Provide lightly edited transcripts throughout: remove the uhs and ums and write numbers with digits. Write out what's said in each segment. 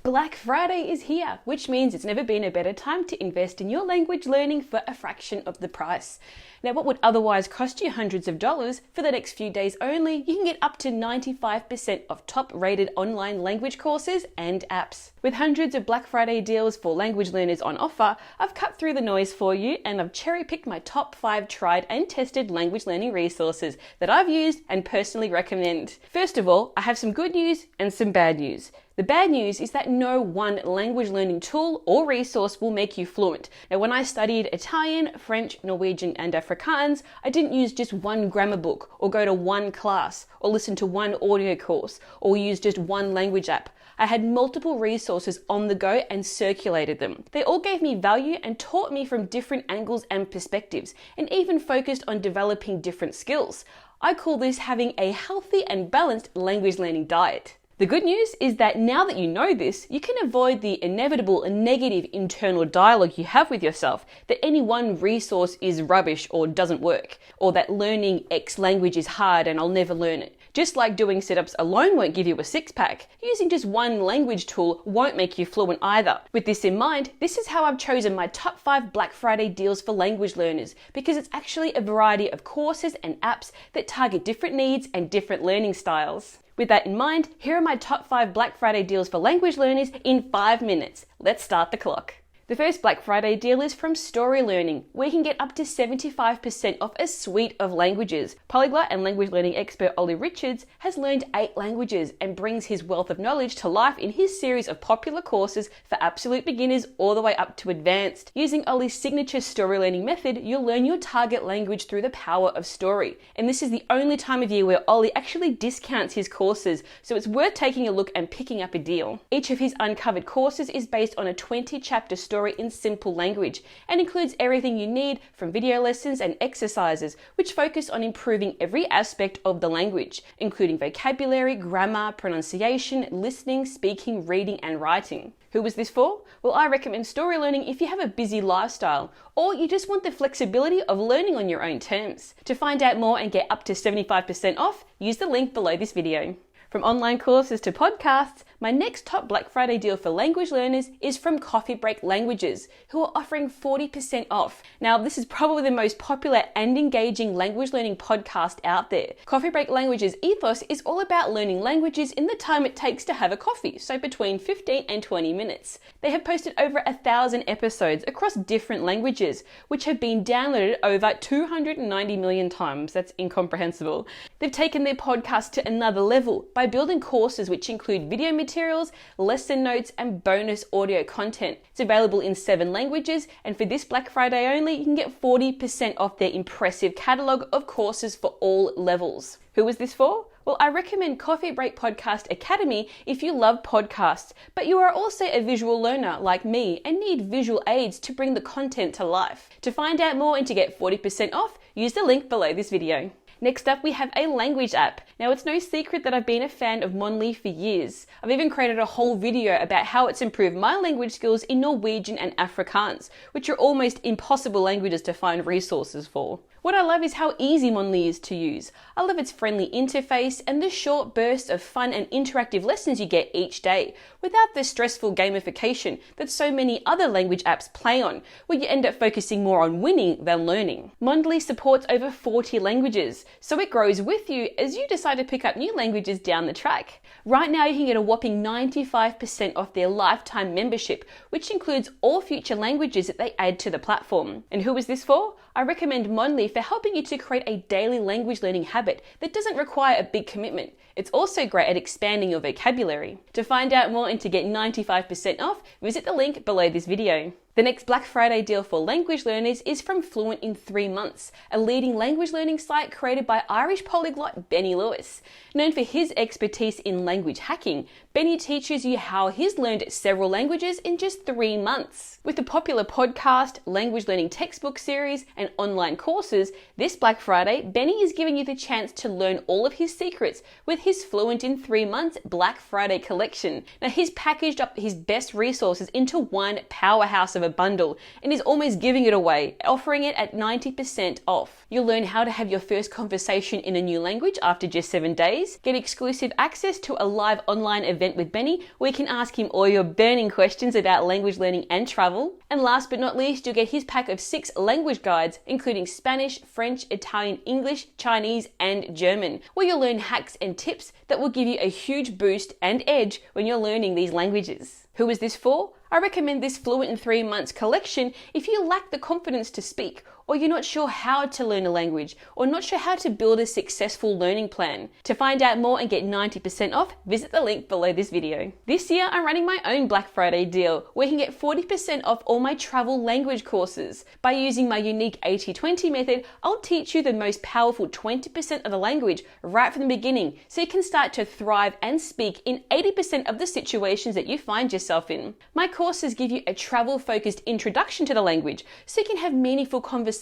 Black Friday is here, which means it's never been a better time to invest in your language learning for a fraction of the price. Now, what would otherwise cost you hundreds of dollars, for the next few days only, you can get up to 95% of top-rated online language courses and apps. With hundreds of Black Friday deals for language learners on offer, I've cut through the noise for you and I've cherry-picked my top 5 tried and tested language learning resources that I've used and personally recommend. First of all, I have some good news and some bad news. The bad news is that no one language learning tool or resource will make you fluent. Now, when I studied Italian, French, Norwegian and Afrikaans, I didn't use just one grammar book or go to one class or listen to one audio course or use just one language app. I had multiple resources on the go and circulated them. They all gave me value and taught me from different angles and perspectives, and even focused on developing different skills. I call this having a healthy and balanced language learning diet. The good news is that now that you know this, you can avoid the inevitable and negative internal dialogue you have with yourself that any one resource is rubbish or doesn't work, or that learning X language is hard and I'll never learn it. Just like doing sit-ups alone won't give you a six-pack, using just one language tool won't make you fluent either. With this in mind, this is how I've chosen my top 5 Black Friday deals for language learners, because it's actually a variety of courses and apps that target different needs and different learning styles. With that in mind, here are my top 5 Black Friday deals for language learners in 5 minutes. Let's start the clock. The first Black Friday deal is from StoryLearning, where you can get up to 75% off a suite of languages. Polyglot and language learning expert Ollie Richards has learned 8 languages and brings his wealth of knowledge to life in his series of popular courses for absolute beginners all the way up to advanced. Using Ollie's signature story learning method, you'll learn your target language through the power of story. And this is the only time of year where Ollie actually discounts his courses, so it's worth taking a look and picking up a deal. Each of his uncovered courses is based on a 20-chapter story in simple language and includes everything you need from video lessons and exercises which focus on improving every aspect of the language, including vocabulary, grammar, pronunciation, listening, speaking, reading and writing. Who was this for? Well, I recommend StoryLearning if you have a busy lifestyle or you just want the flexibility of learning on your own terms. To find out more and get up to 75% off, use the link below this video. From online courses to podcasts, my next top Black Friday deal for language learners is from Coffee Break Languages, who are offering 40% off. Now, this is probably the most popular and engaging language learning podcast out there. Coffee Break Languages' ethos is all about learning languages in the time it takes to have a coffee, so between 15 and 20 minutes. They have posted over 1,000 episodes across different languages, which have been downloaded over 290 million times. That's incomprehensible. They've taken their podcast to another level by building courses which include video materials, lesson notes, and bonus audio content. It's available in 7 languages, and for this Black Friday only, you can get 40% off their impressive catalogue of courses for all levels. Who was this for? Well, I recommend Coffee Break Podcast Academy if you love podcasts, but you are also a visual learner like me and need visual aids to bring the content to life. To find out more and to get 40% off, use the link below this video. Next up, we have a language app. Now, it's no secret that I've been a fan of Mondly for years. I've even created a whole video about how it's improved my language skills in Norwegian and Afrikaans, which are almost impossible languages to find resources for. What I love is how easy Mondly is to use. I love its friendly interface and the short bursts of fun and interactive lessons you get each day, without the stressful gamification that so many other language apps play on, where you end up focusing more on winning than learning. Mondly supports over 40 languages, so it grows with you as you decide to pick up new languages down the track. Right now you can get a whopping 95% off their lifetime membership, which includes all future languages that they add to the platform. And who is this for? I recommend Mondly for helping you to create a daily language learning habit that doesn't require a big commitment. It's also great at expanding your vocabulary. To find out more and to get 95% off, visit the link below this video. The next Black Friday deal for language learners is from Fluent in 3 months, a leading language learning site created by Irish polyglot Benny Lewis. Known for his expertise in language hacking, Benny teaches you how he's learned several languages in just 3 months. With the popular podcast, language learning textbook series, and online courses, this Black Friday, Benny is giving you the chance to learn all of his secrets with his Fluent in 3 months Black Friday collection. Now he's packaged up his best resources into one powerhouse of a bundle and is almost giving it away, offering it at 90% off. You'll learn how to have your first conversation in a new language after just 7 days, get exclusive access to a live online event with Benny where you can ask him all your burning questions about language learning and travel. And last but not least, you'll get his pack of 6 language guides, including Spanish, French, Italian, English, Chinese, and German, where you'll learn hacks and tips that will give you a huge boost and edge when you're learning these languages. Who is this for? I recommend this Fluent in 3 months collection if you lack the confidence to speak, or you're not sure how to learn a language, or not sure how to build a successful learning plan. To find out more and get 90% off, visit the link below this video. This year, I'm running my own Black Friday deal where you can get 40% off all my travel language courses. By using my unique 80-20 method, I'll teach you the most powerful 20% of the language right from the beginning, so you can start to thrive and speak in 80% of the situations that you find yourself in. My courses give you a travel-focused introduction to the language, so you can have meaningful conversations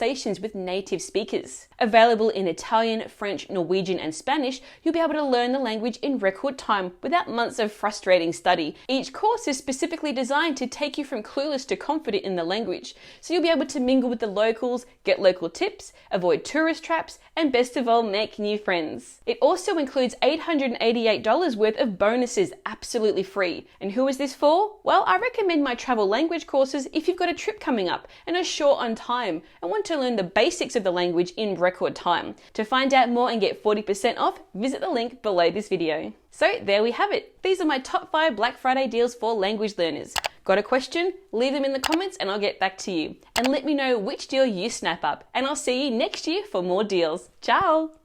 with native speakers. Available in Italian, French, Norwegian, and Spanish, you'll be able to learn the language in record time without months of frustrating study. Each course is specifically designed to take you from clueless to confident in the language, so you'll be able to mingle with the locals, get local tips, avoid tourist traps, and best of all, make new friends. It also includes $888 worth of bonuses absolutely free. And who is this for? Well, I recommend my travel language courses if you've got a trip coming up and are short on time and want to learn the basics of the language in record time. To find out more and get 40% off, visit the link below this video. So there we have it. These are my top 5 Black Friday deals for language learners. Got a question? Leave them in the comments and I'll get back to you. And let me know which deal you snap up. And I'll see you next year for more deals. Ciao!